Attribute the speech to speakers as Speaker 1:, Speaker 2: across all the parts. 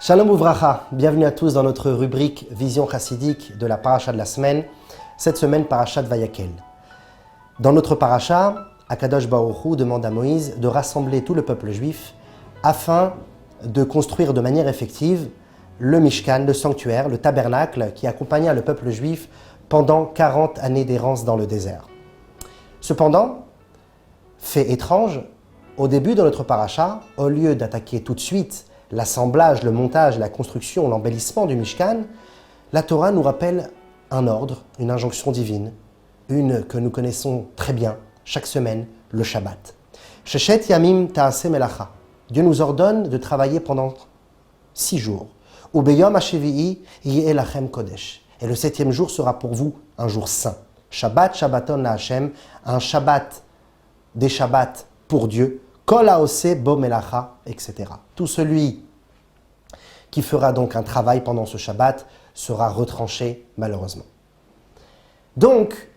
Speaker 1: Shalom Uvracha, bienvenue à tous dans notre rubrique Vision chassidique de la paracha de la semaine, cette semaine paracha de Vayakel. Dans notre paracha, Akadosh Baruch Hu demande à Moïse de rassembler tout le peuple juif afin de construire de manière effective le Mishkan, le sanctuaire, le tabernacle qui accompagna le peuple juif pendant 40 années d'errance dans le désert. Cependant, fait étrange, au début de notre paracha, au lieu d'attaquer tout de suite l'assemblage, le montage, la construction, l'embellissement du Mishkan, la Torah nous rappelle un ordre, une injonction divine, une que nous connaissons très bien chaque semaine, le Shabbat. Sheshet Yamim Ta'aseh Melacha. Dieu nous ordonne de travailler pendant 6 jours. Ubeyom HaShevi'i Yeh Lachem Kodesh. Et le 7e jour sera pour vous un jour saint. Shabbat Shabbaton la Hashem, un Shabbat, des Shabbats pour Dieu. Kol haoseh bo melacha, etc. Tout celui qui fera donc un travail pendant ce Shabbat sera retranché malheureusement. Donc,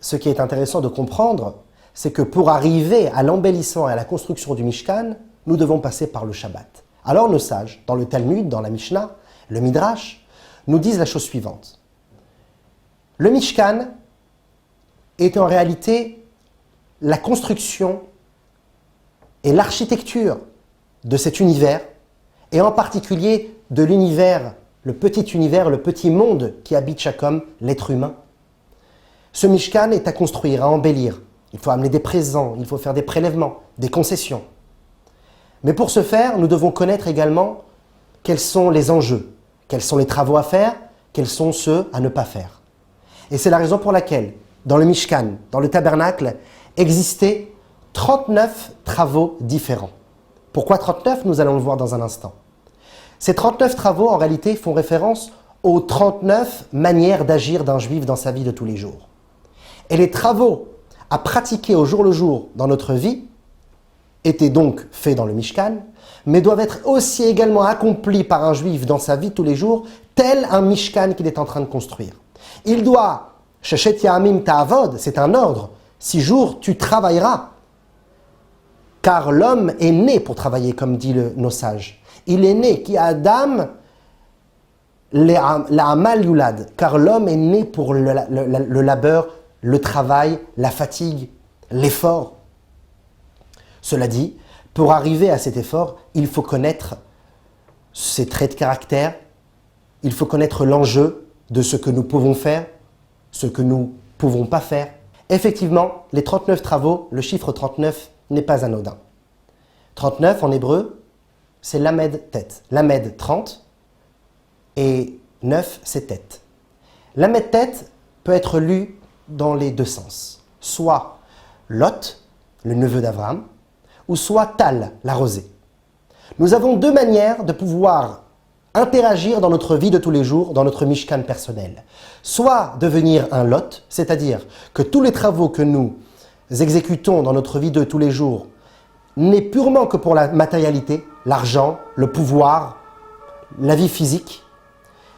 Speaker 1: ce qui est intéressant de comprendre, c'est que pour arriver à l'embellissement et à la construction du Mishkan, nous devons passer par le Shabbat. Alors nos sages, dans le Talmud, dans la Mishnah, le Midrash, nous disent la chose suivante. Le Mishkan est en réalité la construction et l'architecture de cet univers, et en particulier de l'univers, le petit monde qui habite chaque homme, l'être humain. Ce Mishkan est à construire, à embellir. Il faut amener des présents, il faut faire des prélèvements, des concessions. Mais pour ce faire, nous devons connaître également quels sont les enjeux, quels sont les travaux à faire, quels sont ceux à ne pas faire. Et c'est la raison pour laquelle, dans le Mishkan, dans le tabernacle, existaient 39 travaux différents. Pourquoi 39 ? Nous allons le voir dans un instant. Ces 39 travaux, en réalité, font référence aux 39 manières d'agir d'un juif dans sa vie de tous les jours. Et les travaux à pratiquer au jour le jour dans notre vie étaient donc faits dans le Mishkan, mais doivent être aussi également accomplis par un juif dans sa vie de tous les jours, tel un Mishkan qu'il est en train de construire. Il doit, Sheshet Yamim Ta'avod, c'est un ordre, 6 jours tu travailleras. Car l'homme est né pour travailler, comme dit nos sages. Il est né, qui Adam, l'Amal Yulad. Car l'homme est né pour le labeur, le travail, la fatigue, l'effort. Cela dit, pour arriver à cet effort, il faut connaître ses traits de caractère, il faut connaître l'enjeu de ce que nous pouvons faire, ce que nous ne pouvons pas faire. Effectivement, les 39 travaux, le chiffre 39 n'est pas anodin. 39 en hébreu, c'est lamed tête. Lamed 30 et 9 c'est tête. Lamed tête peut être lu dans les deux sens. Soit Lot, le neveu d'Abraham, ou soit Tal, la rosée. Nous avons deux manières de pouvoir interagir dans notre vie de tous les jours, dans notre Mishkan personnel. Soit devenir un Lot, c'est-à-dire que tous les travaux que nous exécutons dans notre vie de tous les jours n'est purement que pour la matérialité, l'argent, le pouvoir, la vie physique.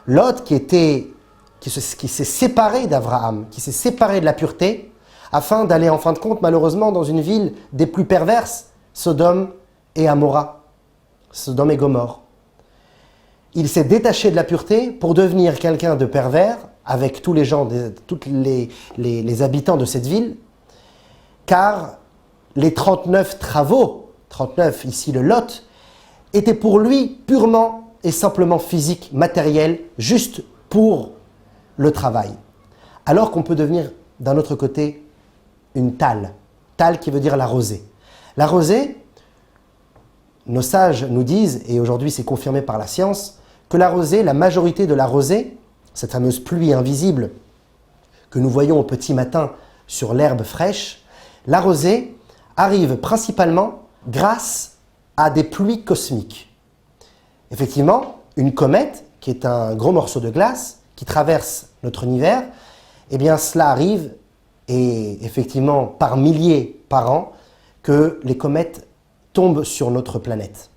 Speaker 1: Lot qui s'est séparé d'Abraham, qui s'est séparé de la pureté, afin d'aller en fin de compte malheureusement dans une ville des plus perverses, Sodome et Amora, Sodome et Gomorrhe. Il s'est détaché de la pureté pour devenir quelqu'un de pervers avec tous les gens, tous les habitants de cette ville, car les 39 travaux, 39 ici le Lot, étaient pour lui purement et simplement physiques, matériels, juste pour le travail. Alors qu'on peut devenir d'un autre côté une Tal qui veut dire la rosée. La rosée, nos sages nous disent, et aujourd'hui c'est confirmé par la science, que la rosée, la majorité de la rosée, cette fameuse pluie invisible que nous voyons au petit matin sur l'herbe fraîche, la rosée arrive principalement grâce à des pluies cosmiques. Effectivement, une comète, qui est un gros morceau de glace qui traverse notre univers, eh bien cela arrive, et effectivement par milliers par an, que les comètes tombent sur notre planète.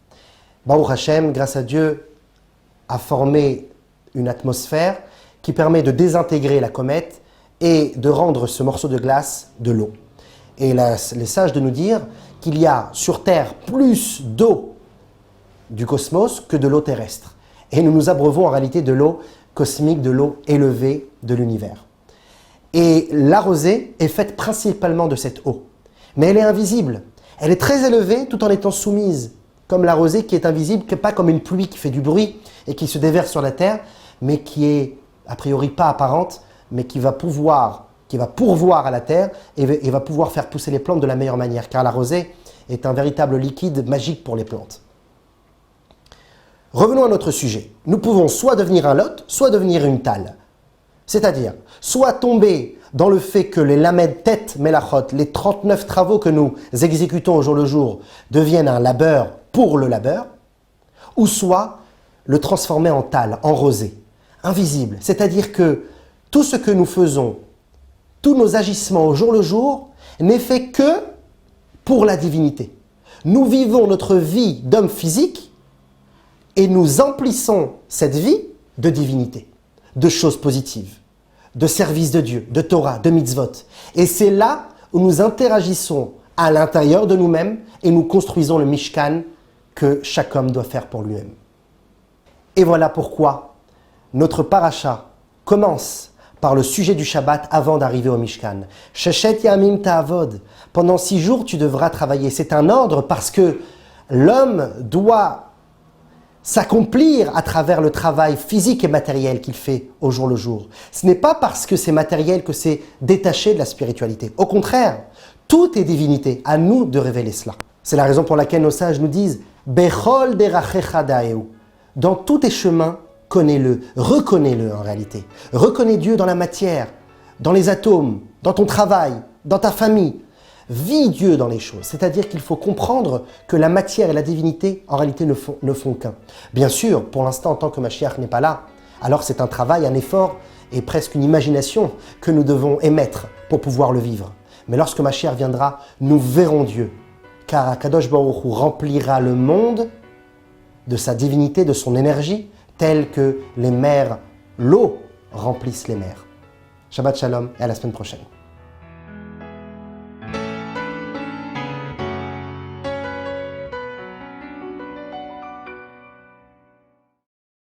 Speaker 1: Baruch Hashem, grâce à Dieu, a formé une atmosphère qui permet de désintégrer la comète et de rendre ce morceau de glace de l'eau. Et les sages de nous dire qu'il y a sur Terre plus d'eau du cosmos que de l'eau terrestre. Et nous nous abreuvons en réalité de l'eau cosmique, de l'eau élevée de l'univers. Et la rosée est faite principalement de cette eau. Mais elle est invisible. Elle est très élevée tout en étant soumise. Comme la rosée qui est invisible, pas comme une pluie qui fait du bruit et qui se déverse sur la terre, mais qui est a priori pas apparente, mais qui va pourvoir à la terre et va pouvoir faire pousser les plantes de la meilleure manière. Car la rosée est un véritable liquide magique pour les plantes. Revenons à notre sujet. Nous pouvons soit devenir un lot, soit devenir une talle. C'est-à-dire, soit tomber dans le fait que les lamed tet melachot, les 39 travaux que nous exécutons au jour le jour, deviennent un labeur pour le labeur, ou soit le transformer en talle, en rosée, invisible. C'est-à-dire que tout ce que nous faisons, tous nos agissements au jour le jour, n'est fait que pour la divinité. Nous vivons notre vie d'homme physique et nous emplissons cette vie de divinité, de choses positives, de service de Dieu, de Torah, de mitzvot. Et c'est là où nous interagissons à l'intérieur de nous-mêmes et nous construisons le Mishkan que chaque homme doit faire pour lui-même. Et voilà pourquoi notre paracha commence par le sujet du Shabbat avant d'arriver au Mishkan. Sheshet yamim ta'avod. Pendant 6 jours, tu devras travailler. C'est un ordre parce que l'homme doit s'accomplir à travers le travail physique et matériel qu'il fait au jour le jour. Ce n'est pas parce que c'est matériel que c'est détaché de la spiritualité. Au contraire, tout est divinité. À nous de révéler cela. C'est la raison pour laquelle nos sages nous disent « Bechol derachecha da'eu » dans tous tes chemins, connais-le, reconnais-le en réalité. Reconnais Dieu dans la matière, dans les atomes, dans ton travail, dans ta famille. Vis Dieu dans les choses, c'est-à-dire qu'il faut comprendre que la matière et la divinité, en réalité, ne font qu'un. Bien sûr, pour l'instant, en tant que Mashiach n'est pas là, alors c'est un travail, un effort et presque une imagination que nous devons émettre pour pouvoir le vivre. Mais lorsque Mashiach viendra, nous verrons Dieu, car Akadosh Baruch Hu remplira le monde de sa divinité, de son énergie, telle que les mers, l'eau remplissent les mers. Shabbat Shalom et à la semaine prochaine.